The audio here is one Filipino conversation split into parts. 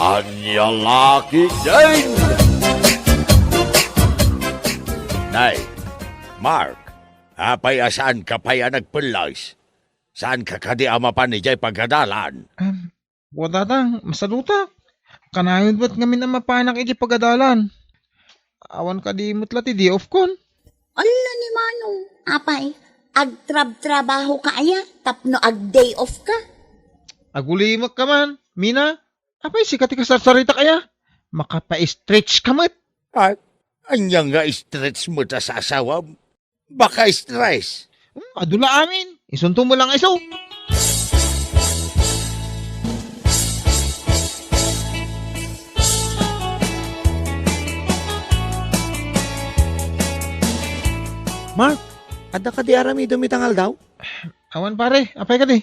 Anya laki din! Nay, Mark, apay asaan ka pa yan nagpulas? Saan ka kadi ama pa ni Jay pagkadalan? Wala tang, masaluta. Kanayon ba't ngamin ang mapanak iti pagadalan? Awan ka di mutlati di of kon. Ala ni Manong, apay, agtrab-trabaho ka aya, tapno ag-day off ka. Agulimak ka man, Mina. Apay sikat ka sarita kaya. Makapa-stretch ka mat. Ay, anya nga stretch mo ta sa asawa? Baka stress. Adula amin. Isunto mo lang iso. Mark, ada ka di arami dumitangal daw? Awan pare, apay ka di.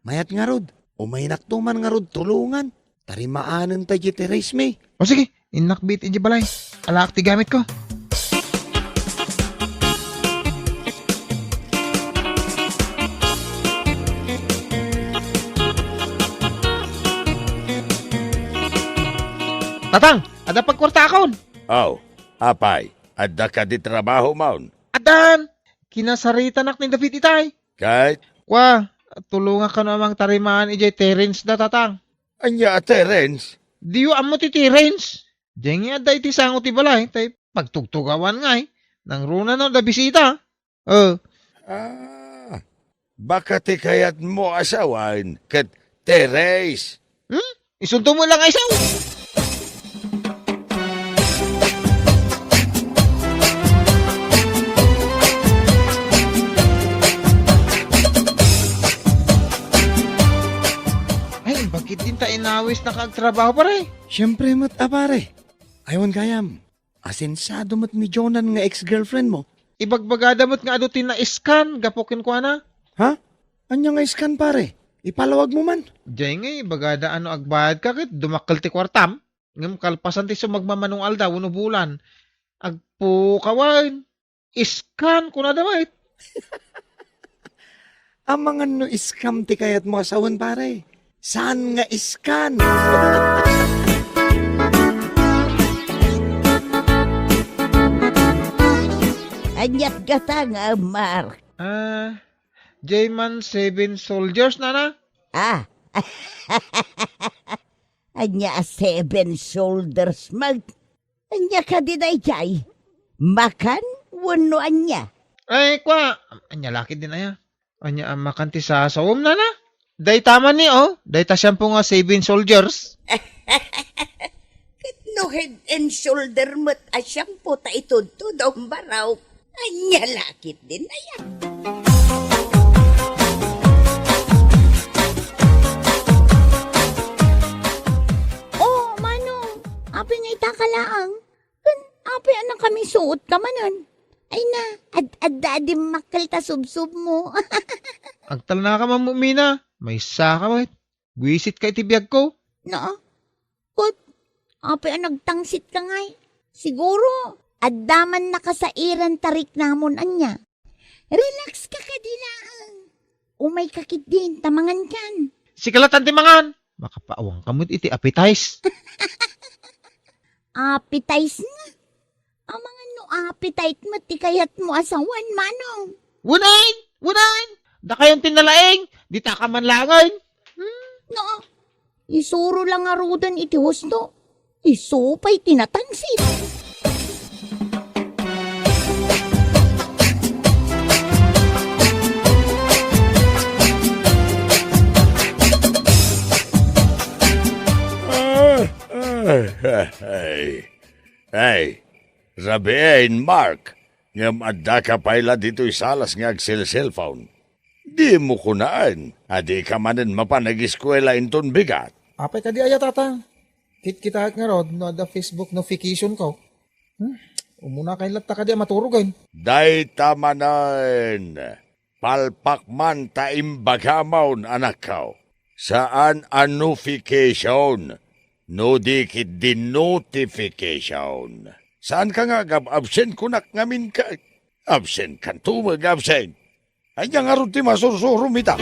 Mayat nga rod. O may naktuman nga rod tulungan. Tarimaanan tayo race me. O sige, inakbit iti balay. Alak ti gamit ko. Tatang, ada pagkwarta akon. Oh, apay, adda ka di trabaho maun. Adan, kinasarita nak ni David itay. Kahit, Kwa, tulungan ka namang tarimaan ijay Terence da tatang. anya Terence, Diyo amo ti Terence. Diyan nga da iti sango ti balay, tay pagtugtugawan nga nang runa na da bisita. baka ti kayat mo asawan kat Teres. Isunto mo lang ay isaw. Ay, bakit din ta inawis na kagtrabaho pare? Siyempre mat apare. Ayawan kayam. Asensado mat ni Jonan nga ex-girlfriend mo. Ibagbagada mo't nga adutin na iskan, gapokin ko na. Ha? Anya nga iskan pare? Ipalawag mo man. Diyan nga, bagada ano agbayad ka kit, dumakal ti kwartam. Ngam kalpasan ti sumagmamanong alda, uno bulan. Agpo kawain. Iskan ko na damait. Ang mga no iskam ti kayat mo asawan pare. Saan nga iskan? Anyat gata nga, Mark. J-Man 7 soldiers na. Anya 7 shoulders mag. Anya ka di day jay. Makan, wano anya. Ay, kwa. Anya laki din aya. Anya ang makanti sa sawom na. Day tama ni, Day ta siyang nga 7 soldiers. No head and shoulder mo't asyang puta ito to daw baraw. Anya lakit din na yan. Oh, Manong. Api nga itakalaang. Api anang kami suot ka manon. Ay na, ad-ad-adi makal ta sub-sub mo. Agtal na ka mamumina. May saka ba? Buisit ka itibiyag ko. No? Kut, api ang nagtangsit ka ngay. Siguro, addaman na ka sa iran tarik namon anya. Relax ka kadilaan. Umay kakit din, tamangan kan. Si kalatan timangan. Makapaawang kamot iti appetize. Appetize na. Ang mga no appetite mo, ti kayat mo asawan, Manong. Wunain! Wunain! Da kayong tinalaing. Di ta ka man langan. No, isuro lang arudan iti husto. Isupay tinatansit. Hey, rabiin, Mark. Ngam adda ka paila dito isalas nga cellphone. Di mo kunaan. Adi ka manin mapanag-eskwela inton bigat. Apay ka di aya tatang. Kit-kita nga rod no da Facebook notification ko. Umuna kay latta ka di maturugan. Day tamanan. Palpak man ta imbagamaon anak ka. Saan ang notification? No dikit din notification. Saan ka nga absent kunak ngamin ka? Absent kan tumag absent. Ay nga ron ti masursurum ita.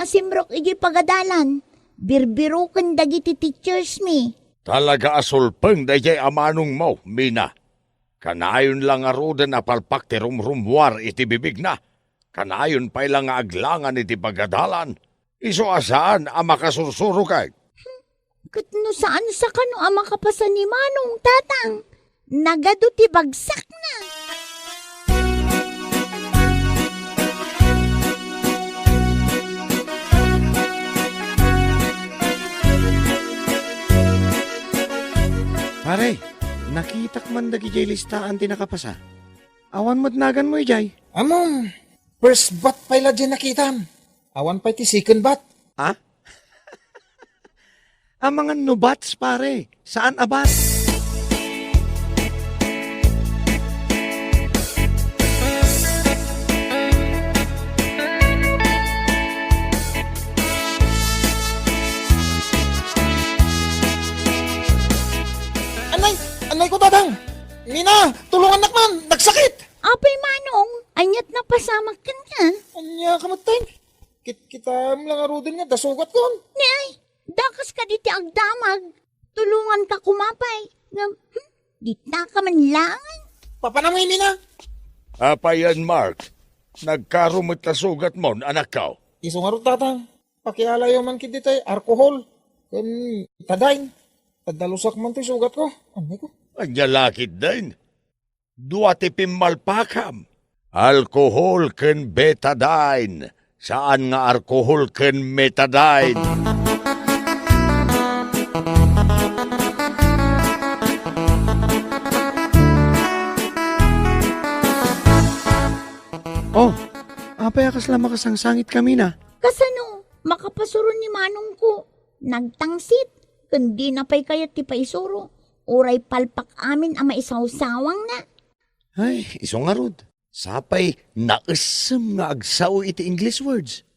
masimrok igi pagadalan. Birbirukan dagiti teachers mi. Talaga asulpeng dayay amanong mo, Mina. Kanayon lang arudan na palpak ti rumrumwar iti bibig na. Kanayon pa'y lang aglangan iti pagadalan. Iso asaan ang makasursuro kay? Katno saan sa kano ang makapasan ni Manong tatang? Nagado ti bagsak na. Pare, nakita ka man dagi jay listaan ti nakapasa. Awan mo't nagan mo ijay. Among, first bat pala dyan nakitam. Awan pa ti second bat. Ha? Ang mga nubats, pare. Saan abat? Anay ko tatang. Mina, tulungan nakman, nagsakit. Apay Manong, anyat na pasamak kan ka. Anya kamatay. Kita lang arudin nga, dasugat kon. Nay, dakas ka diti agdamag. Tulungan ka kumapay. Di na ka man langan. Papanamoy, Mina. Apayan, Mark. Nagkarumot na sugat mo, anak ka. Iso nga ro tatang. Pakialayo man kit ditay, alcohol. Kan tadain. Tadalusak man ti sugat ko. Anay ko. Anya lakit din. Duwati pimalpakam. Alkohol ken betadine. Saan nga alkohol ken metadine? Oh, apay akas lang makasangsangit kami na. Kasano, makapasuron ni Manong ko. Nagtangsit. Kundi na pa'y kayat ti paisuro. Uray palpak amin ang maisawsawang na. Ay, iso nga rod. Sapay, naasam nga agsaw iti English words.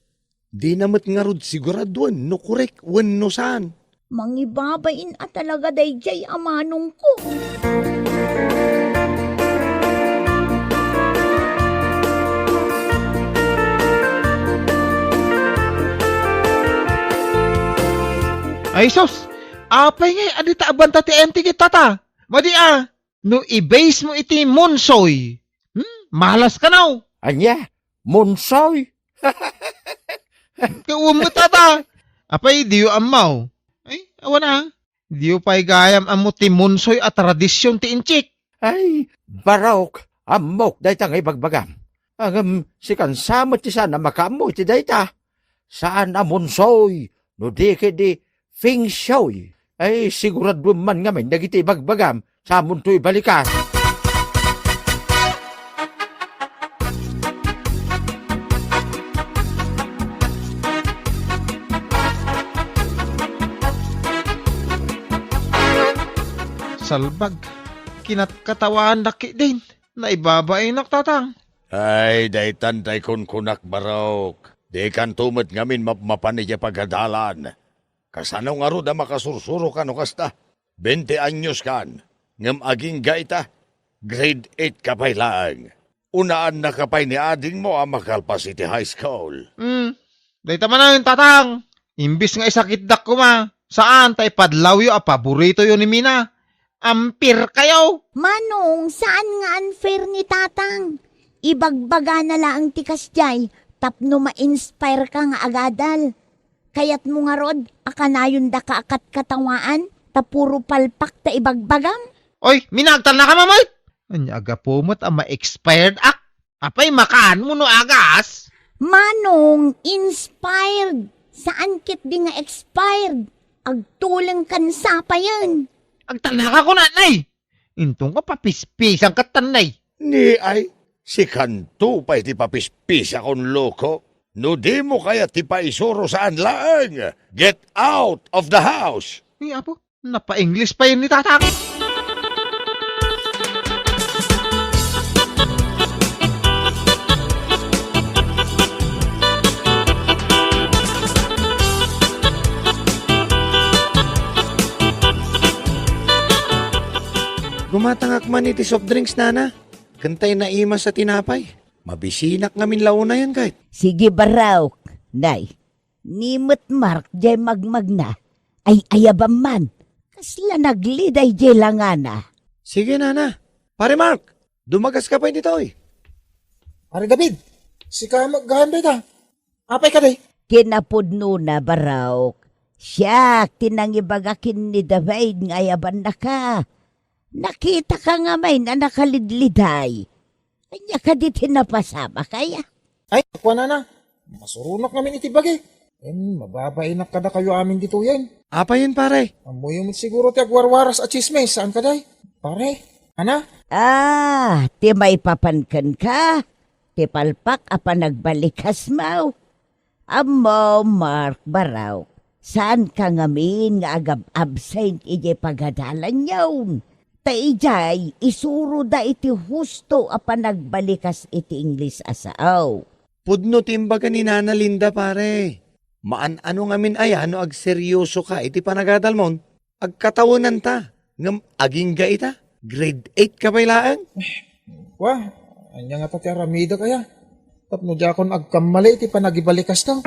Di namat nga rod siguraduan no korek wen no saan. Mangibabain at talaga dayjay amanong ko. Ay sos, apay ngay adita abanta ti enti kit tata. Madi no i-base mo iti monsoy. Malas ka now. Anya, monsoy? Kauwam mo tata. Apay diyo amaw. Ay, awan na. Diyo pa'y gayam amo ti monsoy at tradisyon ti inchik. Ay, barok, amok dayta ngay bagbagam. Si kansamot ti sana makamu ti dayta. Saan amonsoy, no di di feng shui. Ay, sigurado man ngamin dagiti bagbagam sa amon to'y balikas. Salbag. Kinatkatawan daki din. Naibabay naktatang. Ay, daytan day kun kunak barok. Di kan tumet ngamin mapanidya pagadalan. Kasano nga ro da makasursuro ka no kasta. 20 anyos kan. Ngam aging gaita. Grade 8 ka pa'y lang. Unaan na ka pa'y ni ading mo ang makalpas iti high school. Dahita man na yung tatang. Imbis nga isakit dak ko ma. Saan tay padlaw yo a paborito yo ni Mina. Ampir kayo. Manong, saan nga unfair ni tatang? Ibagbaga na lang tikas jay, tapno ma-inspire ka nga agadal. Kayat mo nga rod, akanayon da ka akat katawaan, tapuro palpak ta ibagbagam. Oy, minagtal na ka mamay. Anya aga pumot ang ma-expired ak. Apay makaan mo no agas. Manong, inspired. Saan kit di nga expired? Agtulang kansa pa yan. Agtanaka ko na, nay. Intong ka papispisang katanay. Ni ay, si kanto pa iti papispisa kon loko. No di mo kaya ti paisuro saan laang. Get out of the house. Ay, apo, napa-English pa yun ni tatang. Gumatangak man iti soft drinks, nana. Kantay na ima sa tinapay. Mabisinak ngamin launa yan kahit. Sige baraw, day. Nimot Mark jay magmagna. Ay ayabam man. Kasla nagliday jay langana. Sige, nana. Pare Mark, dumagas ka pa hindi to eh. Pare David, si ka maggahanday ta. Apay ka day. Kinapudno na baraw. Siya, tinangibagakin ni David nga ayaban na ka. Nakita ka nga may na nakalidliday. Kanya ka di tinapasama kaya. Ay, akwa na. Masurunok namin itibagi. Mababainak kada kayo amin dito yan. Apa yun, pare? Amoy mo siguro ti agwarwaras at chismes. Saan ka day? Pare, ana? Ti may papankan ka. Ti palpak apa nagbalikas mau. Amo, Mark Baraw. Saan ka ngamin nga agab absent ije pagadalan yawn? Ta ijay, isuro da iti husto apa nagbalikas iti English asaaw. Pudno timbaga ni Nana Linda, pare. Ano ngamin no ag seryoso ka iti panagadal mon. Agkatawanan ta. Ngam aging ga ita. Grade 8 ka bailaan. Wah, anya nga ti aramida kaya. Tapno di akon agkamali iti panagibalikas ka.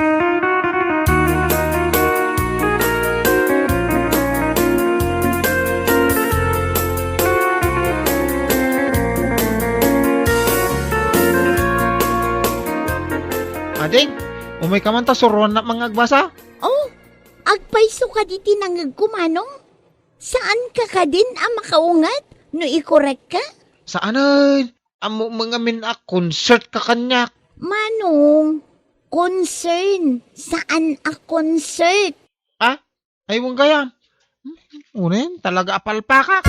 Ading, umay ka man ta suruan na mga agbasa? Oh, agpaiso ka di tinangag kumanong? Saan ka ka din makaungat? No i-correct ka? Saan ay? Amo mga min a concert ka kanyak. Manong, concern. Saan a concert? Ay wong gaya. Unen, talaga apalpaka.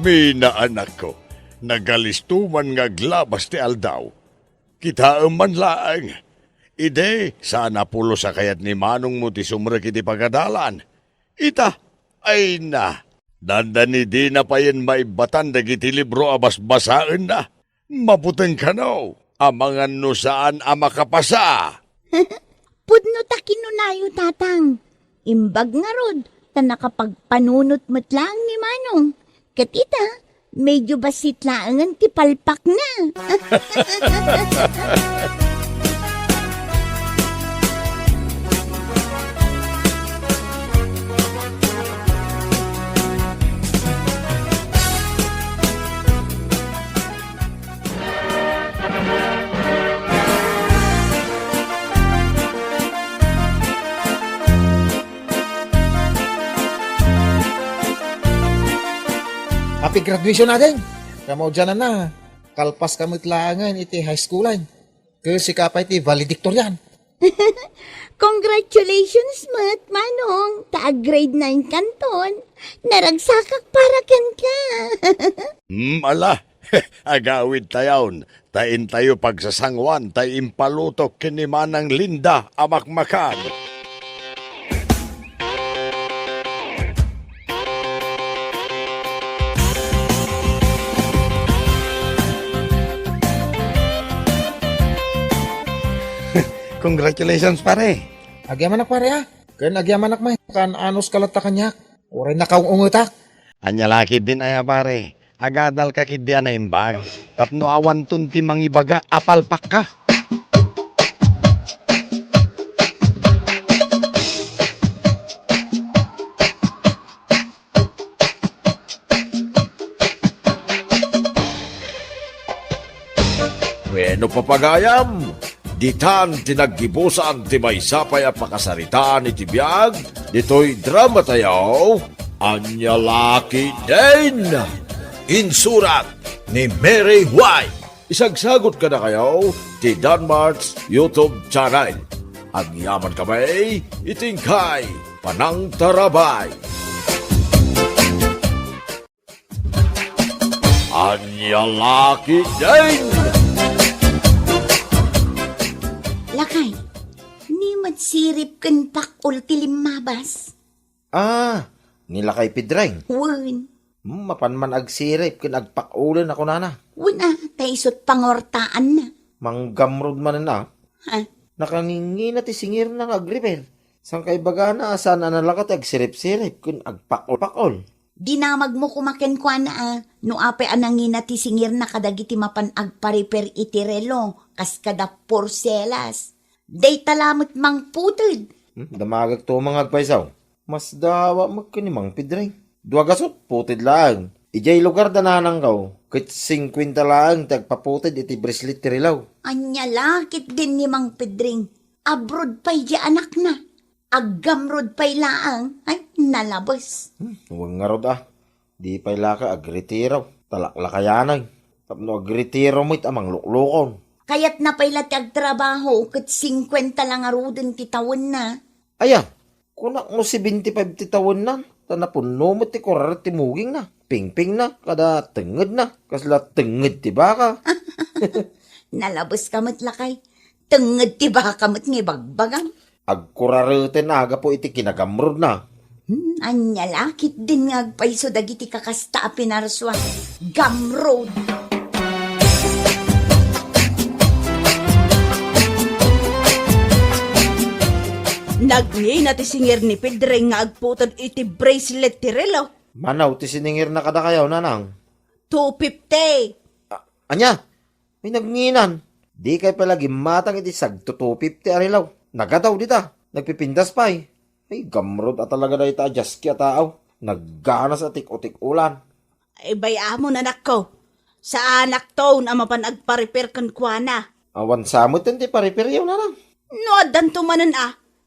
Mina anak ko, nagalistuman nga glabas ti aldaw. Kita man laang. Ide, sana pulo sa kayat ni manong mo ti sumrek iti pagadalan. Ita, ay na. Dandani di na pa yan maibatan dagiti libro abas-basaan na. Maputeng ka no. Amangan no saan makapasa. Pudno ta kinunayo tatang. Imbag nga rod, ta nakapagpanunot mo't lang ni manong. Katita, medyo basit laangan ti palpak na. Happy graduation natin. Kamo dyan na. Kalpas kamo itlangan iti high schoolan. Kasi kapay iti valedictorian. Congratulations, Mat, manong. Grade 9 kanton. Naragsakak para kan ka. Ala, agawid tayon. Tain tayo pagsasangwan, tay impalutok kini Manang Linda amakmakan. Congratulations, pare. Agyaman pare ha. Kan agyaman may. Kan anos kalata kanyak. Oray na kaung ungutak. Anya laki din ay pare. Agadal ka kidya na imbag. Tapno awan tunti mangibaga apalpak ka. Bueno papagayam, ditan tinaggibusan ti may sapay at pakasaritaan iti biyag, dito'y drama tayo, Anya Laki din! Insurat ni Mary White. Isagsagot ka na kayo ti Danmart's YouTube channel. Agyaman kamay, itingkay, panang tarabay. Anya laki din! Lakay, ni magsirip kan pakul ti limabas. Nila kay Pidrang. Wen, Mapan man agsirip, kin agpakulan ako nana. wala, taisot pangortaan na. Manggamrod man na. Ha? Nakangingi na ti singir ng agripel. Sang kay baga na asan na nalakat agsirip-sirip, kin agpakol-pakol. Dinamag mo kumaken kwa na no ape anangin na ti singir na kadagiti mapan agpariper itirelo, kas kada porselas. Day talamot mang putod. Damagag to mga agpaisaw. Mas dawa magkinimang Pidrang. Dua gasot, putid lang. Ijay lugar dananang kaw. Kit 50 lang, tagpaputid iti brislit tirilaw. Anya lakit din ni Mang Pedring. Abroad pa'y di anak na. Aggamrod pa'y laang. Ay, nalabas. Huwag nga rod Di pa'y laka agritiraw. Talaklakayanay. Tapno agritiraw mo't amang luklukon. Kaya't na pa'y latag trabaho. Kat 50 lang arudin titawon na. Aya, kunak mo si 25 titawon na. Tanapuno mo ti kurar ti muging na. Pingping na, kada tenged na. Kasla tenged ti baka. Nalabas kamot lakay. Tenged ti baka kamot ng ibagbagang. Agkurareten aga po iti kinagamrod na. Anya lakit din nga agpaiso dagiti kakasta a pinarswa. Gamroad. Nagni na ti singir ni Pedring nga agputod iti bracelet ti relo. Manaw ti siningir na kada kayaw nanang. 250. Anya, may nagnginan. Di kay palagi matang iti sag 250 arilaw. Nagadaw dita, nagpipindas pa eh. Ay, gamrod at talaga na ita adjust kya tao. Nagganas at tik-utik ulan. Ay baya mo nanak ko. Sa anak to na mapan agpa-repair kan kuana. Awan samot hindi paripiryaw na lang. No adan tumanan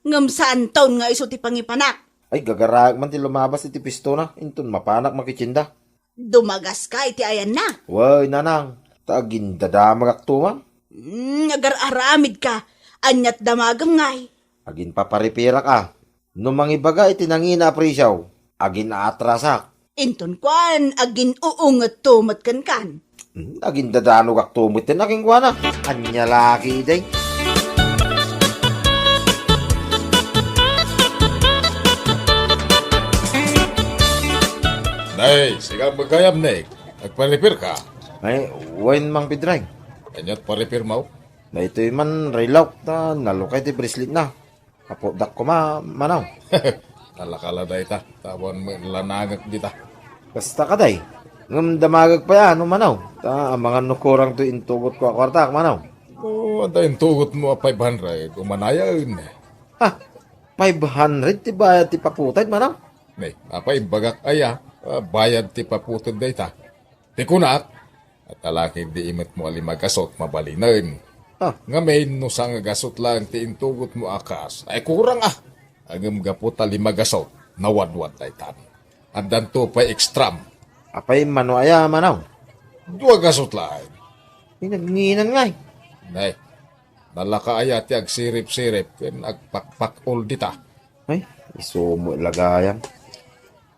ngam saan taon nga iso ti pangipanak. Ay, gagarag man ti lumabas iti pisto na. Intun mapanak makichinda. Dumagas ka iti ayan na. Way, nanang. Taagin dadamag aktuman. Agar-aramid ka. Anyat damagam ngay. Agin paparipira ka. Numangibaga iti nangina aprisyaw. Agin aatrasak. Inton kwan, agin uungat tumat kan. Agin dadanog aktumot din aking kuwana. Anya laki day. Nay, sigang magkayam, Nek. Nagpa-repair ka. Ay, wain mang Pidrang. Kanyat pa-repair mo. Na ito'y man railok na nalukay ti bracelet na. Kapodak ko manaw. Talakala da ita. Tawan mo lanagak dita. Basta ka day. Ngam damagag pa yan, manaw. Ta, mga nukurang to intugot ko akwartak, manaw. O, antayin tugot mo 500. Umanayan. Ha, 500 ti bayad ti paputay, manaw. Nay, apay bagak aya. Bayad ti paputod da ita. Ti kunak. At alaki di imit mo alimagasot mabalinan. Nga may nusang gasot lang ti intugot mo akas. Ay kurang Agam gapot alimagasot. Nawadwad da ita. Andan to pa ekstram. Apay mano aya, manaw. Dua gasot lang. Pinagninan nga Nay, nalaka aya ti agsirip-sirip. Ken agpakpakol dita. Ay, isumo ilagayan.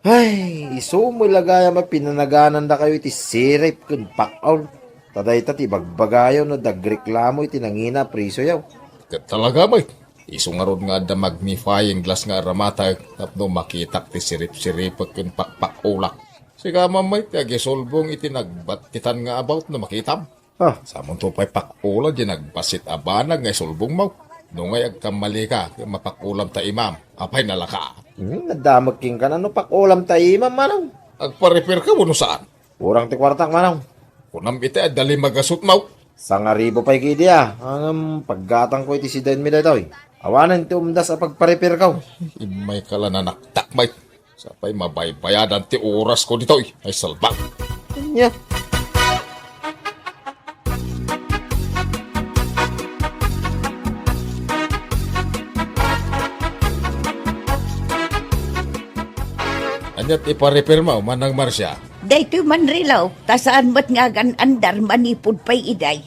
Ay, isumo ilagayan pinanaganan da kayo iti sirip kun pakaw. Taday ti bagbagayo no dagreklamo iti nangina priso yaw. Kat talaga may. Isungarod nga da magnifying glass nga aramatag tapno makitak ti sirip-sirip kun pakpakulak. Siga mamay ti agisolbong iti nagbatitan nga about na makitam. Samon to pa'y pakulan di nagbasit abanag nga isolbong mo. No ngay agkamali ka, mapakulam ta imam. Apay nalaka. Nadamag king ka na no pakulam tayo, manaw. Agpa-repair ka mo no saan? Urang ti kwartak, manaw. Kunam iti dali magasot mo. Sangaribo pa'y kidiya. Ang paggatang ko iti si Dan Midatoy. Awanan ti umdas a pagpa-repair ka. Imay ka lang na naktakmay. Sapay mabaybayadan ti oras ko dito. Ay salbang. Yeah. Anyat ipa-repair mo, manang Marsya. Daytoy man rilaw, tasaan ba't nga andar manipod pa'y iday.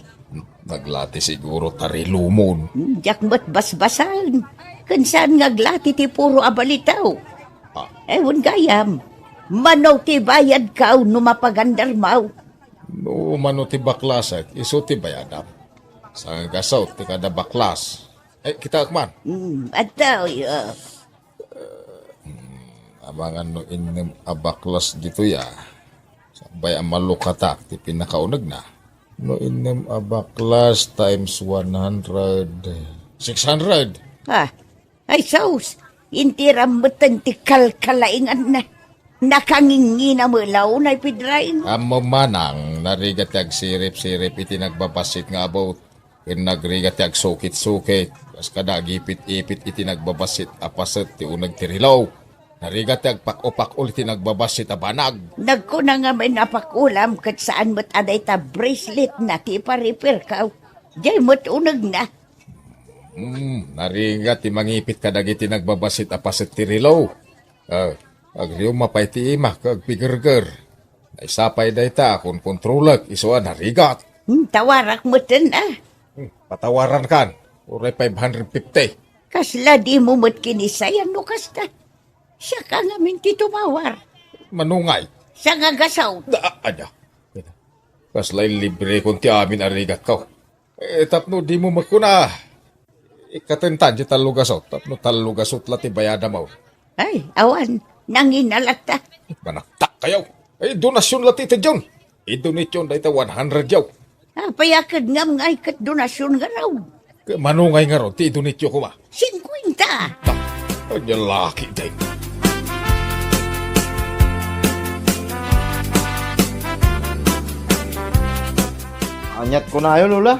Naglati siguro tari lumon. Diyak ba't basbasan? Kansaan nga glati ti puro abalitaw. Ewan gayam, manaw ti bayad ka no mapagandar mau. No mano ti baklas iso ti bayadam. Sa gasaw ti kada baklas. Kita akman. Ataw yo. Amang ano inem abaklas dito ya. Sabay ang malukatak ti pinakaunag na. No inem abaklas times 100. 600. Ay saus. Inti rambutan ti kalkalaingan na. Nakangingi na mulaw na ipidrain. Amo manang narigat kag sirip-sirip iti nagbabasit nga about. Ken nagrigat kag sukit-sukit. Kas kada gipit-ipit iti nagbabasit apaset ti unag tirilaw. Narigat kag pak-o-pak-ol iti nagbabasit a banag. Nagkuna nga may napakulam kat saan mo't aday ta bracelet na ti paripir ka. Diyay mo't unag na. Narigat ti mangipit kadag iti nagbabasit apaset tirilaw. Agriyo mapay ti ima kag pigurger. Naisapay day ta kung kontrolag isuan narigat. Tawarak mo na. Patawaran kan. Uray 550. Kasla di mo mo't kinisayan no kasta. Siya ka namin ti tumawar. Manungay. Sa ngagasaw. Ada. Kaslay libre kung ti amin arigat ka. Tapno di mo magkuna. Ikatentan di talugasot. Tapno talugasot lati bayada mo. Ay, awan. Nanginalata. Manaktak kayo. Donasyon lati ti John. Donasyon dahil 100 yaw. Payakad ngam ngay kat donasyon nga raw. Manungay nga ron, ti donasyon ko ma. 50. Ang lalaki day. Anyat ko na yun, Lola.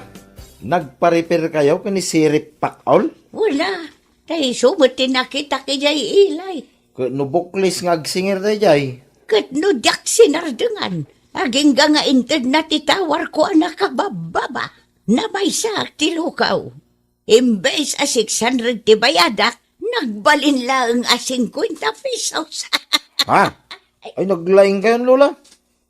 Nagpa-repair kayo kani sirip pak-ol? Wala. Tay sumot tinakita kajay ilay. Nubuklis nga agsingir na jay. Kat no dak sinardengan. Aging nga inted na titawar ko anak kabababa. Na may sak tilukaw. Imbes a 600 ti bayadak, nagbalin lang a 50 pesos. Ha? Ay naglaing kayo, Lola.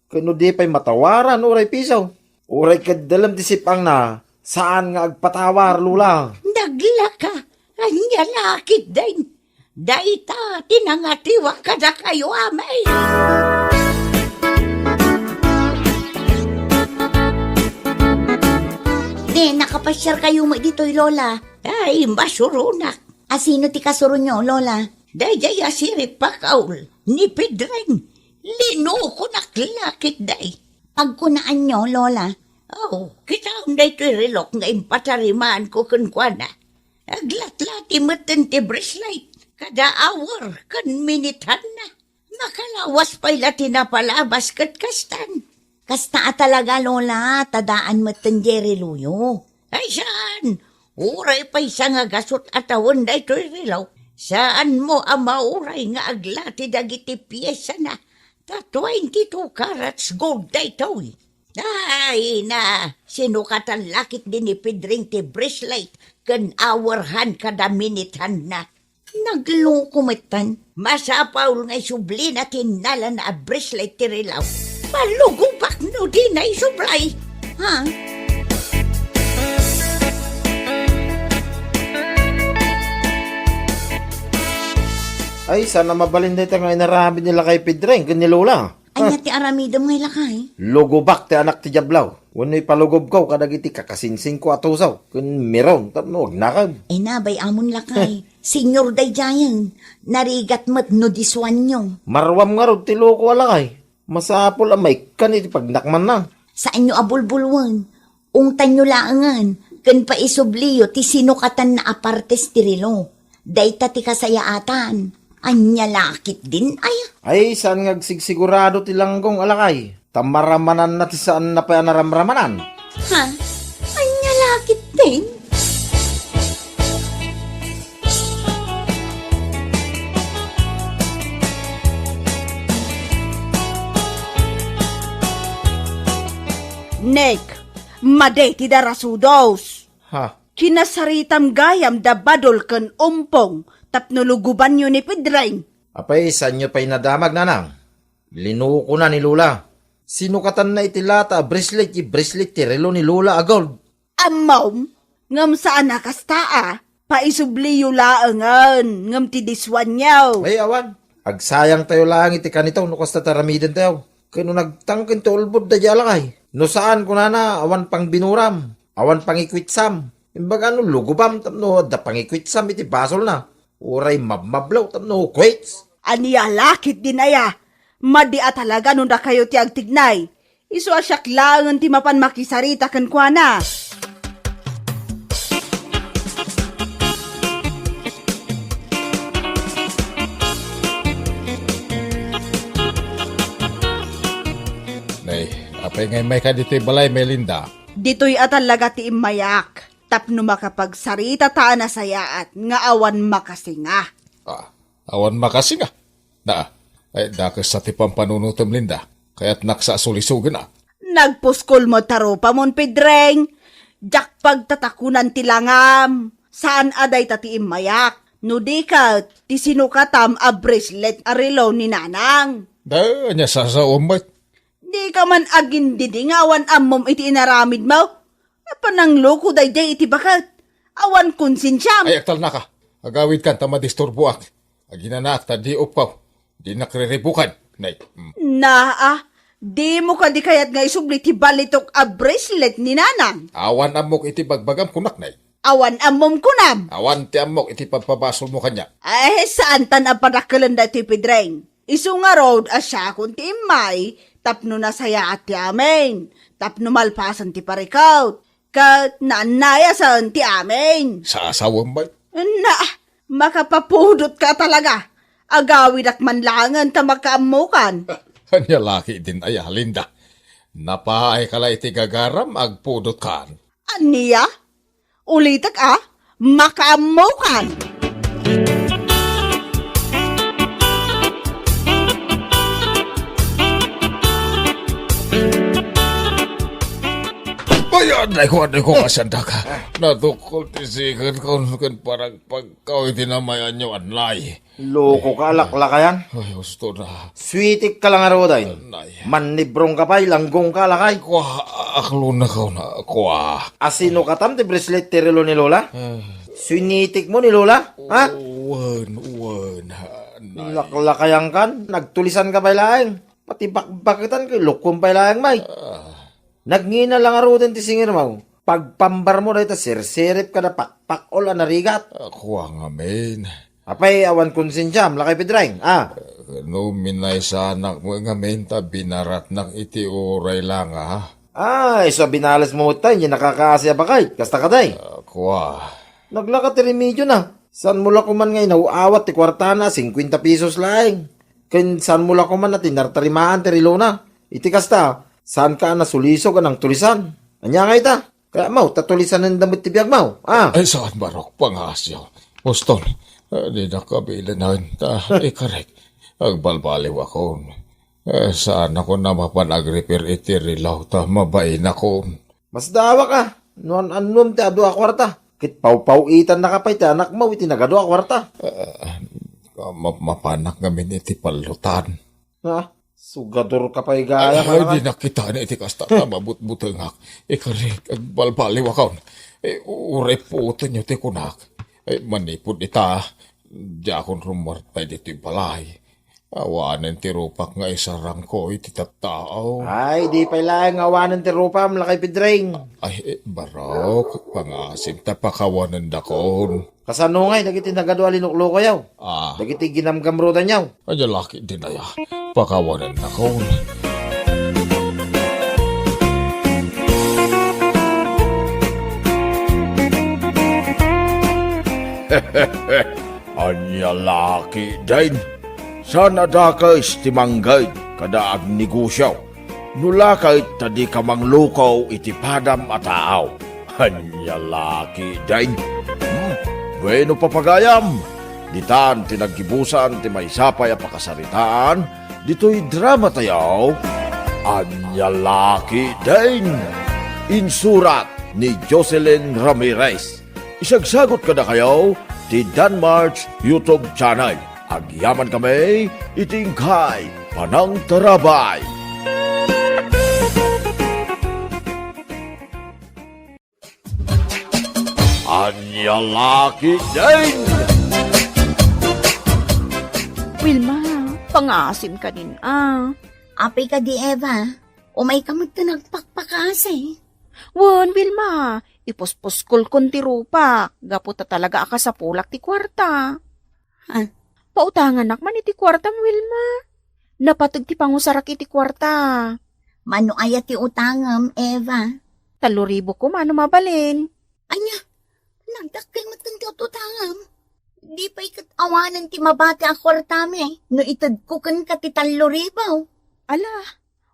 Kano di pa'y matawaran, uray pisaw. Uray kadalam disipang na, saan nga agpatawar, Lola? Naglaka, anya lakit din. Daita, tinangatiwa ka na kayo, amay. Nakapasyar kayo mo dito'y, Lola. Ay, masurunak. Sino ti kasuro nyo, Lola? Dayay asirip pakaul, ni Pedreng. Lino ko naklakit day. Pagkunaan nyo, Lola. Kita unday to'y relok nga impatarimaan ko kunkwana. Aglatlati matan ti bracelet. Kada hour, kan minitan na. Makalawas pa'y lati na palabas kat kastan. Kasta talaga, Lola, tadaan matan Jerry Luyo. Ay, saan? Uray pa'y sa nga gasot atawan da ito'y rilaw. Saan mo ang mauray nga aglati dagiti piyesa na? 22 carats gold da ito'y. Ay na, sinukatan lakit din ni Pedring ti bracelet kan hourhan kada minitan na. Naglukumitan, masapaw nga isubli na tinala na bracelet ti rilaw. Palugubak no di na isublay. Ha? Ay, sana mabalin dito nga inarabi nila kay Pedreng, kan ni Lola. Anya ti aramidom ngay lakay. Lugubak ti anak ti Jablaw. Wano'y palugob ko, kadagiti kakasinsing ko atusaw. Kun meron, tapno, wag nakag. Nabay amon lakay. Senyor day jayan. Narigat mat no diswan nyo. Marwam nga ron, ti loko alakay. Masapol amay, kaniti pagnakman na. Saan nyo abulbulwan? Ungtan nyo laangan. Kan pa isubliyo ti sinukatan na apartes tirilo. Dayta ti kasayaatan. Anya lakit din ay. Ay, saan nga sigurado ti langgong alakay. Tamaramanan na ti saan na pa naramramanan. Ha? Anya lakit din? Nek, maday ti darasudos. Ha? Kinasaritam gayam da badol ken umpong tapno luguban nyo ni Pedreng. Apay, saan nyo pa'y nadamag nanang? Linuko na ni Lola. Sinukatan na itilata, bracelet ti relo ni Lola agol. Amaw, ngam saan nakastaa, paisubliyo laangan, ngam ti diswan nyaw. Ay, awan. Agsayang tayo lang iti kanito, nukas tataramidan tayo. Kaya nagtangkin to ulbod da jala kay. No saan ko na awan pang binuram. Awan pang ikwitsam. Imbaga lugubam tapno da pang ikwitsam iti basol na. Uray mabmablaw tapno kwits. Aniya lakit din aya. Madia talaga nung da kayo ti agtignay. Iso asyak lang ti mapan makisarita kan kwa na. Nay, apay ngay may ka dito'y balay, Melinda. Dito'y atalaga ti imayak. Tapno makapagsarita taan na sayaat nga awan makasinga. Awan makasi nga. Ay dakas sa tipang panunutom, Linda. Kaya't naksasulisugan na. Nagpuskol mo tarupa mon Pedreng. Jak pagtatakunan ti langam. Saan aday tati imayak? No di ka, ti sinukatam a bracelet a relo ni nanang. Nya sasawamay. Di ka man agin didingawan amom iti inaramid mo. Panang loko day iti bakat. Awan konsensyam. Ay aktal na ka. Agawid kan tama disturbuak. Aginanak ta di upaw. Di nakriribukan. Nay. Di mo ka di kayat nga isubli ti balitok a bracelet ni nanang. Awan amok iti bagbagam kunak, nay. Awan amom kunam. Awan ti amok iti pagpabasol mo kanya. Ay, saan tan ang panakalan da ti Pedreng? Isu nga road asya kung ti imay, tapno nasaya at ti amin. Tapno malpasan ti parikaut. Kat naanaya saan ti amin. Sasawamay. Makapapudot ka talaga. Agawid at manlangan ta makaamukan. Kanya laki din ay Linda. Napaay kala iti gagaram agpudot kan. Aniya? Ulitak makaamukan. Ayan, ay ko kasanda ka. Natukol ti sikan ko kan parang pagkaw iti namayan nyo anlay. Loko ka alaklakayan. Ay, gusto na. Sweetik ka lang araw day. Nay. Manibrong ka pa'y langgong ka lakay. Kwa, aklo na ka na. Kwa. Asino katam ti bracelet ti relo ni Lola? Sinitik mo ni Lola? Ha? Uwan. Nay. Laklakayan kan? Nagtulisan ka pa'y laeng. Pati bakbakitan kay lukom pa'y laeng may. Nagngina lang arutin ti singir mo. Pagpambar mo dahil sirsirip ka na pakpakol na narigat. Kwa nga men. Apay awan konsensyam, lakay Pedreng. No minay sa anak mo nga men ta binarat ng iti oray lang So binalas mo tayo, hindi nakakaasya ba kay? Kasta ka day. Kwa. Naglakat ti remedyo na. San mula ko man ngay nauawat ti kwartana, 50 pesos lang. Kin san mula ko man na tinartarimaan ti rilo na. Iti kasta, saan ka na suliso ka ng tulisan? Anya nga ita? Kaya mau, tatulisan ng damit ti biyag mau. Ay saan barok pangasyo. Boston, di na kabilanan ta. Ikarek, agbalbaliw ako. Saan ako na mapanag-repair iti rilaw ta mabain ako. Mas dawa ka. Noon anum ti adu a kwarta. Kit pau-pau-itan na kapay ti anak mo iti nagadu a kwarta. Mapanak ngamin iti palutan. Sugador ka pa'y gaya. Ay, di nakita na iti kasta mabut-butangak. Ikarek, agbalbaliw ako. Uray puto nyo ti kunak. Manipod ita. Di akong rumort pa dito yung balay. Awanan ti rupak nga isarang ko iti tattao. Ay, di pa'y lang awanan ti rupam, lakay Pedreng. Ay, barok. Pangasim ta pakawanan dakon. Kasano ngay, dagiti nagadu alinuklo kayaw. Dagiti ginamgamrudan yaw. Ay, laki din aya. Pakawanan dakon. Anya laki din. Sana da ka istimanggay kada ag negosyo. Nula kay tadi ka manglukaw iti padam ataaw. Anya laki din. Bueno papagayam. Ditan tinaggibusan ti may sapay a pakasaritaan. Dito'y drama tayaw. Anya laki din. Insurat ni Jocelyn Ramirez. Isagsagot ka na kayo ti Danmarks YouTube channel. Agyaman kami, itingkay, panang tarabay. Anya laki din! Wilma, pangasim ka din Apay ka di, Eva. Umay kamot ka nagpakpakasay. Wan, Wilma, ipuspuskol kon ti rupa. Gaputa talaga aka sa pulak ti kwarta. Pautangan man iti kwarta, Wilma. Napatag ti pangusarak iti kwarta. Mano aya ti utangam, Eva. 3,000 ko mano mabalin. Anya, nagdakkel mo itong utangam. Di pa ikat awanan ti mabati ang kwartame. No itad ko kan ka ti 3,000. Ala,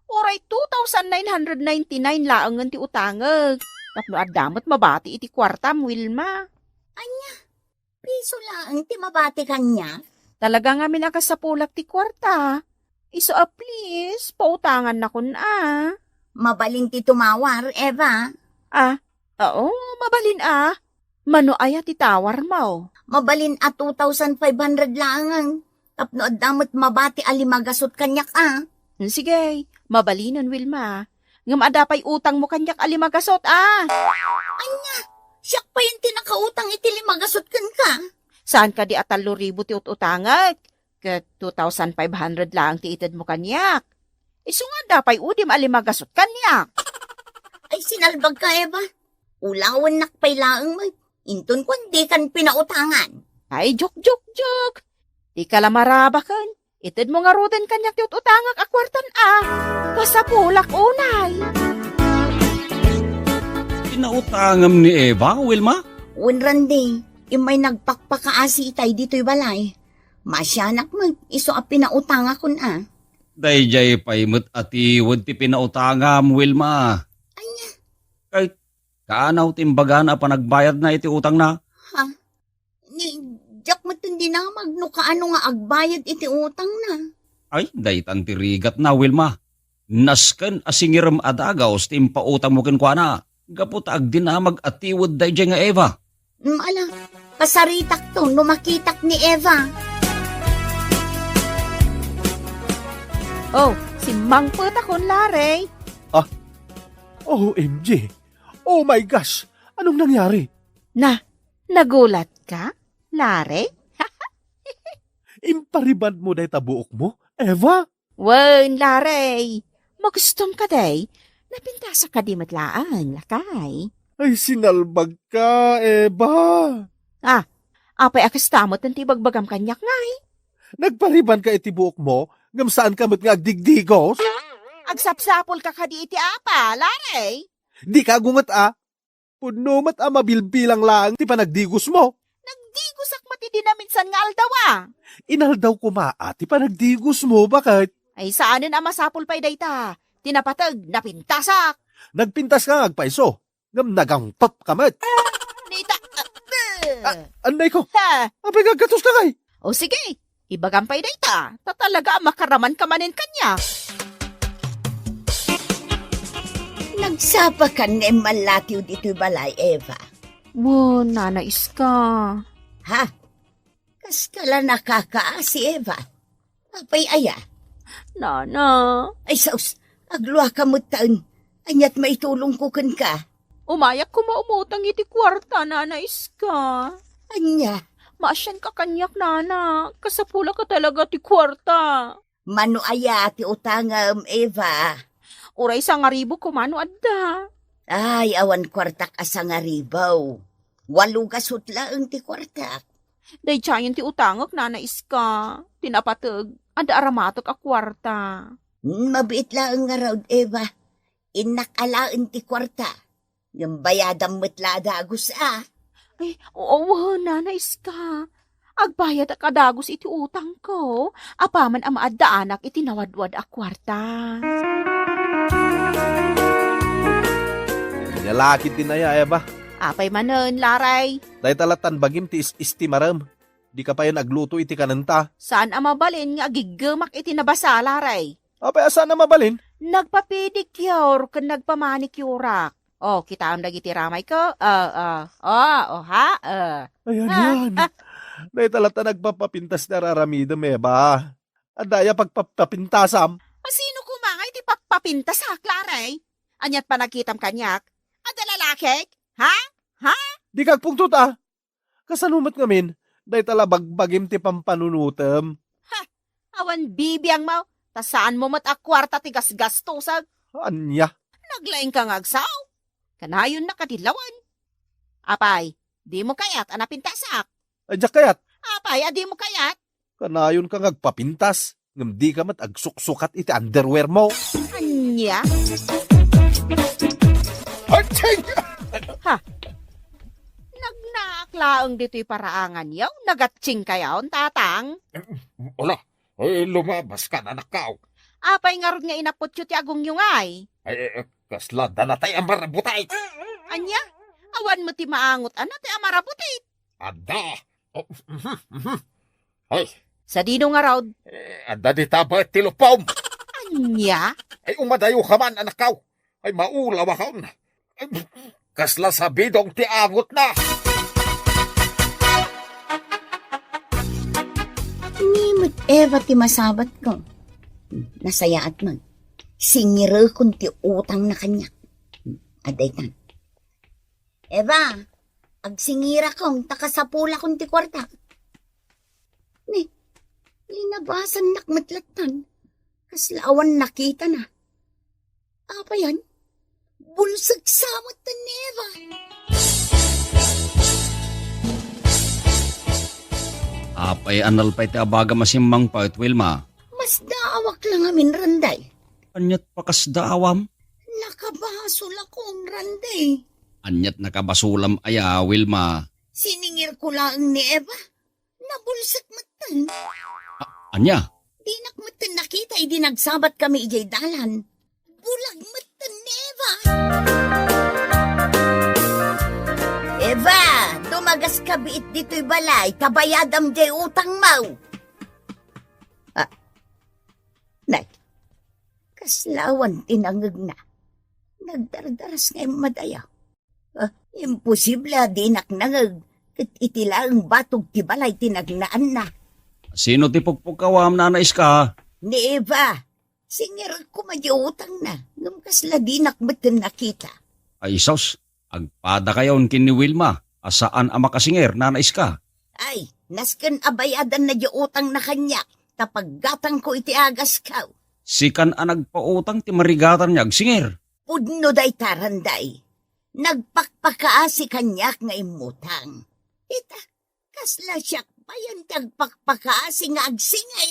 oray 2,999 laangan ti utangag. Tapno adamot mabati iti kwartam, Wilma. Piso lang ti mabati kanya. Talaga nga minakasapulak ti kwarta. Iso please, pautangan na kun Mabalin ti tumawar, Eva. Oo, mabalin Mano aya ti tawar mo? Mabalin 2,500 lang. Tapno adamot mabati alimagasot kanyak Sige, mabalinon, Wilma. Ngam adapay utang mo kanyak alimagasot Siyak pa yung tinakautang itilimagasot kan ka. Saan ka di 3,000 ti utangag? Kat 2,500 lang ti itad mo kanyak. Iso nga dapay udim alimagasot kanyak. Ay sinalbag ka, Eva. Ulawan nakpay laang mo. Inton kung di kan pinautangan. Ay, joke. Di ka lamaraba kan. Itad mo nga roden kanyak ti utangag akwartan Kasapulak unay. Pinautangam ni Eva, Wilma? Unrande, imay nagpakpakaasi itay dito'y balay. Masyanak mo, iso a pinautanga kun Dayjay paimot ati wad ti pinautangam, Wilma. Anya? Kahit kaanaw timbaga na pa nagbayad na iti utang na. Diyak mo tundi na magno kaano nga agbayad iti utang na. Ay, daytan ti rigat na, Wilma. Nasken asingiram adagaw ti impautang mo kenkwana. Gapot agdinamag atiwad dayjay nga Eva. Ala, kasaritak to, numakitak ni Eva. Oh, si Mang Putakon, Larry. OMG! Oh my gosh! Anong nangyari? Nagulat ka, Larry? Impariban mo day tabuok mo? Eva? Wen, Larry. Magustom ka day. Napintasa ka di matlaan, lakay. Ay, sinalbag ka, Eva! Apay akastamot ng tibagbagam kanyak ngay. Nagpariban ka iti buok mo? Ngam saan ka mo't nga agdigdigos? Agsapsapol ka kadi iti apa, Larry. Di ka gungat Puno mat mabilbilang lang ti panagdigos mo. Nagdigosak mati di namin san nga aldawa. Inaldaw ko ti panagdigos mo, bakit? Ay saanin masapol pa'y dayta. Tinapatag, napintasak. Nagpintas ka agpaiso. Ngam nagangpap ka mat. Nita, Anday ko, ha. apay gagatos ka kay. O sige, ibagampay dayta. Talaga makaraman ka manin kanya. Nagsapa ka ni malatiw dito'y balay, Eva. Wow, nanais ka. Ha? Kas kala nakakaasi, Eva. Apay aya. Nana. Ay saus, agluwa ka mo taon. Anyat maitulong ko kan ka. Umayak ko maumutang iti kwarta, nanais ka. Anya, Maasyan ka kanyak, nana. Kasapula ka talaga ti kwarta. mano aya ti utangam, Eva. Uray sa nga ribo kumano adda. Ay, awan kwartak asa nga ribaw. 8 gasot laeng ti kwartak. Day tiyayan ti utangok, nanais ka. Tinapatag, ada aramatok a kwarta. Mabiit laeng nga raw, Eva. Inakalaan ti kwarta. Yung bayadam metla dagos Ay, oo, nanais ka. Agbayad a kadagos iti utang ko. Apaman ang maadda anak iti nawadwad a kwarta. Nyalakit din na ya, Eva. Apay manen, Laray. Dahil talatan bagim ti istimaram. Di ka pa yan agluto iti kananta. Saan ang mabalin nga agigamak iti nabasa, Laray? Apay asa na mabalin? Nagpapedicure kan nagpamanicure. Oh, kita am dagiti ramay ko. Ayan yan. Dahil talata nagpapapintas na raramidam, Eva. Adaya pagpapintasam. Sino kumangay ti papapintas ha, Laray? Anyat pa nagkitam kanyak? Ada lalaki? Ha? Di kagpungtut Kasanumat ngamin, dahil tala bagbagim ti pampanunutem. Awan bibiyang mau. Tasaan mo mat akwarta ti gasgastusag. Anya? Naglaing kang agsaw. Kanayon na kadilawan. Apay, di mo kayat anapin tasak. Adya kayat, Apay, di mo kayat. kanayon ka ngagpapintas. Ngam di ka mat agsuksukat iti underwear mo. Anya? Aching! Nagnaklaang dito'y paraangan yaw. Nagatsing kayaw, tatang. Wala, ay lumabas ka na nakaw. Apay nga ron nga inapot yun ti agong yung ay. Ay, kasla danatay ang marabutay. Anya? Awan mo ti maangot ana ti amarabutit. Ada. Oh, ay, Sa dino nga raw, ada di taba at tilupom. anya? Ay, umadayo ka man, anakaw. Ay, maulaw akon. Ay, kasla sabidong ti angot na. Nimot Eva ti masabat ko. Nasayaat man. Singiro kung ti utang na kanya. Aday tan. Eva, agsingira kong takasapula kong ti kwarta. Ni, linabasan nakmatlatan. Kaslaawan nakita na. Apa yan? Bulsag samot na ni Eva. Apay anal pa iti abaga masimmang pa it Wilma. Mas daawak lang amin randay. Anyat pakas daawam. Nakabasol akong randay. Anyat nakabasulam aya Wilma. Siningir ko lang ni Eva. Nabulsat matan. Anya? Di nakmatan nakita, di nagsabat kami ijay dalan. Bulag matan ni Eva. Eva, dumagas ka biit dito'y balay, tabayadam jay utang mau. Nay, kaslawan tinangag na. Nagdardaras ngayong madaya. Imposible di naknangag. Kat itilaang batog ti balay tinagnaan na. Sino ti pugpugkawam nanais ka? Ni Eva, singir ko madyautang na. Ngam kasla di nakmatan nakita. Ay sos, agpada kayon kin ni Wilma. Asaan ang makasinger nanais ka? Ay, nasken abayadan na utang na kanya. Tapaggatang ko iti agas kaw. Sikan ang nagpautang ti marigatan niya agsinger. Pudno day taranday. Nagpakpakaasi kanyak nga imutang. Ita, kasla siyak bayan tagpakpakaasi nga agsingay.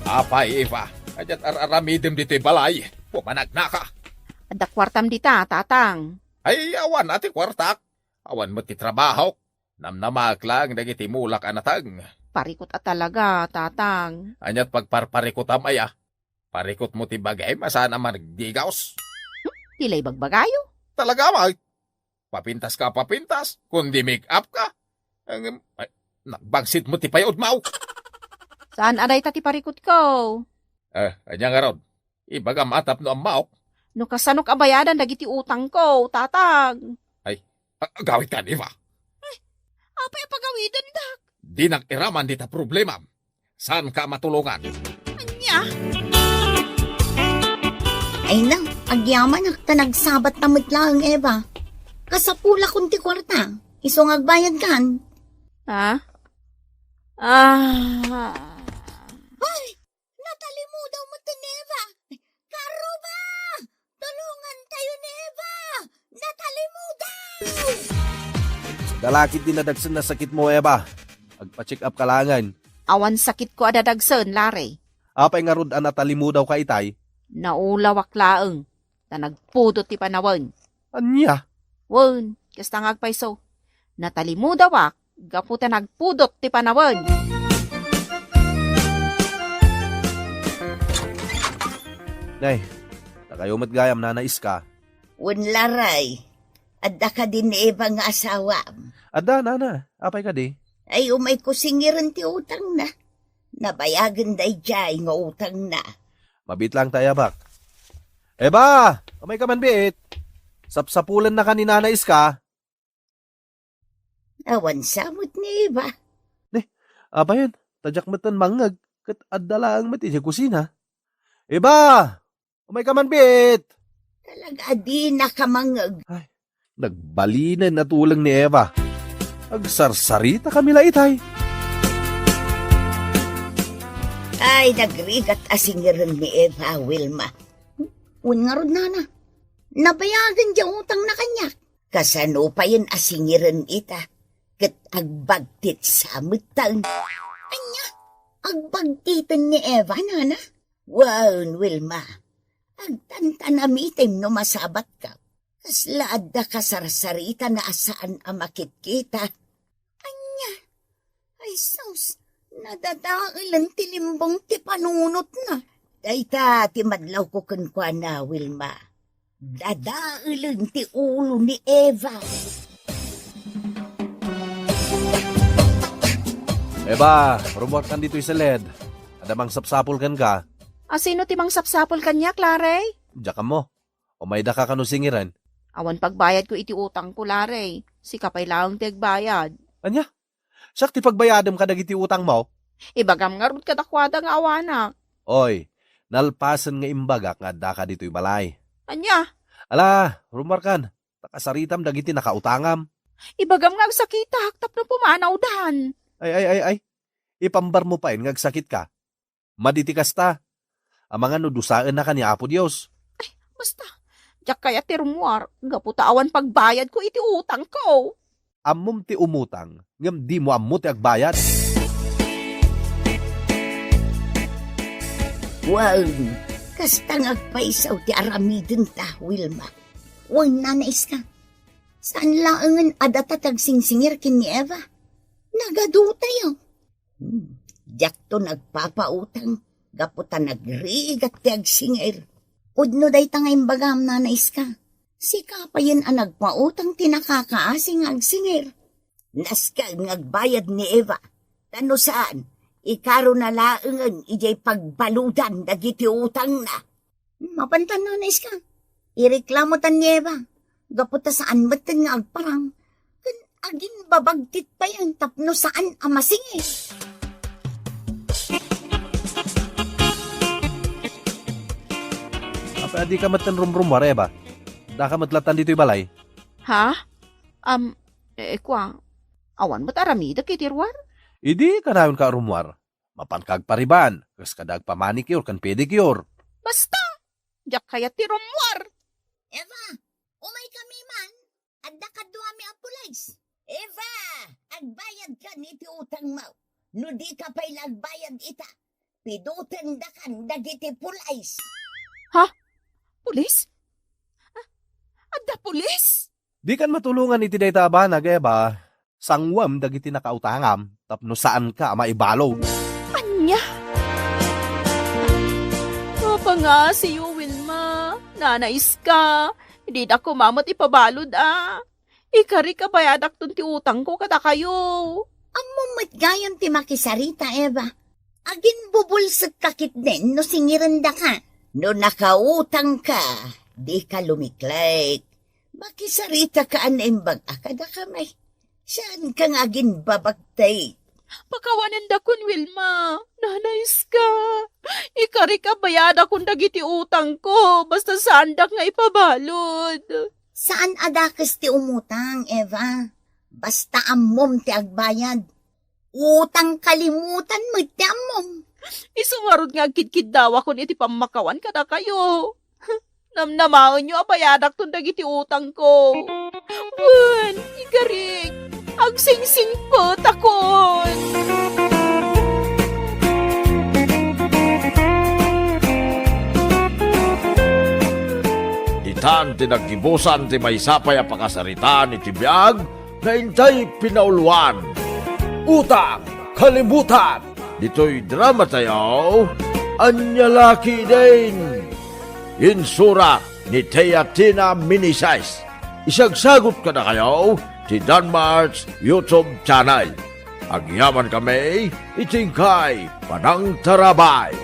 Apay, Eva. Adyat aramidim dito'y balay. Pumanag na ka. Ada kwartam dita, tatang. Ay, awan ati kwartak. Awan mo ti trabaho. Namnamag lang nagiti mulak anatang. Parikot at talaga, tatang. Anyat pagparparikot amaya. Parikot mo ti bagay, masana magdigaws. Tilay bagbagayo. Talaga, mag. Papintas ka, papintas. Kundi make up ka. Ay, nagbagsit mo ti payod mau. Saan aday tati parikot ko? Anya nga ron. Ibaga matap no ang mau. No kasanok abayadan dagiti utang ko, tatang. Gawit ka, Eva. Apay pagawidan dak. Di nag-iraman dita problema. Saan ka matulungan? Anya? Ay nang, agyaman akta nagsabat tamit lang, Eva. Kasapula kunti kwarta. Isong agbayad kan. Ha? Ay, natali mo daw mo to, Eva. Karo ba? Tulungan tayo, Eva. Natali mo daw. Dalakit din nadagsan na sakit mo, Eva. Agpa-check up kalangan. Awan sakit ko adadagsen, lare. Apay nga rod ang natalimu daw ka itay. Naulawak laeng. Na nagpudot ti panawan. Anya? Wen, kasta ngagpaiso. Natalimu dawak, gaputa nagpudot ti panawan. Nay, nakayo matgayam na nais ka. Unlaray, adda ka din ni Eva nga asawa. Ada, nana. Apay ka di. Ay umay ko singiran ti utang na. Nabayagan day jay nga utang na. Mabit lang tayo, bak. Eba! Kamay ka man, bit. Sapsapulan na ka ni nanais ka. Awan samot ni Eva. Apa yan? Tadyak matan mangag. Kat adala ang mati sa kusina. Eba! Kamay ka man, bit. Talaga di nakamangag. Nagbalinan na tulang ni Eva. Agsarsarita kami la itay. Ay, nagrigat asingiran ni Eva, Wilma. Un nga rod, nana. Nabayagan dyan utang na kanya. Kasano pa yun asingiran ita. Kat agbagtit sa mutang. Anya, agbagtitan ni Eva, nana. Wow, Wilma. Agtantanamitim no masabat ka. Kaslaad da kasarsarita na asaan amakit kita. Anya, ay sus, nadadailan tilimbong ti panunot na. Dayta ti madlaw ko kunkwa na, Wilma. Dadailan ti ulo ni Eva. Eba, rumor kan dito sa LED. Adamang sapsapol kan ka. Sino timang sapsapol kanya, Claray? Diyak mo. O may daka ka no singiran. Awan pagbayad ko iti utang ko, Laray. Si kapay lang tigbayad. Anya? Sakti pagbayadam ka dagiti utang mo? Ibagam nga ron kadakwada nga awanak. Oy, nalpasan nga imbaga nga daka dito'y balay. Anya? Ala, rumor kan. Takasaritam dagiti nakautangam. Ibagam nga agsakita, haktap na pumanaw dahan. Ay. Ipambar mo pa ngagsakit ka. Maditikas ta. Ang mga nudusaan na kanya Apo Diyos. Basta, diyak kaya tirmuar, gaputa awan pagbayad ko iti utang ko. Amom ti umutang, ngam di mo ammo ti agbayad. Wow, kastang agpaisaw ti aramidin ta, Wilma. Wan nanais ka. Saan laangan adatatag singsingir kin ni Eva? Nagadu tayo. Diyak to nagpapautang, gaputa nagrigat ti agsingir. Udno day tangay bagam nanais ka. Si kapayan ang nagpautang tinakakaasing agsingir. Naskal ngagbayad ni Eva. Tano saan? Ikaro na laangan ijay pagbaludan dagiti utang na. Mapantan nanais ka. Ireklamo tan ni Eva. Gaputa saan batan nga agparang. Kan agin babagtit pa yan tapno saan amasingir. Di ka matan rumrumwar, Eba. Da ka matlatan dito'y balay. Ha? Kwa, awan ba't aramida kitirwar? Idi ka nayon ka rumwar. Mapankag pariban, kas kadag pamanicure kan pedicure. Basta, diyak kaya tirumwar. Eva, umay kami man. Adda ka duwami apulays. Eva, agbayad ka niti utang mo. No di ka pa'y lagbayad ita. Pidutan da kan dagiti pulays. Ha? Pulis? Adda pulis? Di kan matulungan iti dayta ba nag-eba. Sangwam dagiti nakautangam, tapno saan ka maibalo. Anya? Papa nga siyo, Wilma. Nanais ka. Hindi na kumamot ipabalod Ikari ka bayadak tun ti utang ko kada kayo. Amo matgayon ti makisarita, Eva. Agin bubulsag kakit din no singiranda ka. No nakautang ka, di ka lumiklay. Makisarita ka anaimbag akada kamay. Saan ka nga ginbabagtay? Pakawanan da kun, Wilma. Nanais ka. Ikari ka bayada kun dagiti utang ko. Basta saan dak nga ipabalod. Saan adakas ti umutang, Eva? Basta amom ti agbayad. Utang kalimutan mo ti amom. Isumarod nga kidkid daw ako iti pamakawan kada kayo. Namnamaon nyo abayadak tun dagiti utang ko. Wan, igarik, agsingsing po takon. Itan tinaggibusan ti may sapay a pakasaritaan iti biag na intay pinauluan. Utang, kalimutan! Dito'y drama tayo, anyalaki din. Insura ni Teatina Minisize. Isagsagot ka na kayo ti Danmar's YouTube channel. Agyaman kami, itingkay, panang tarabay.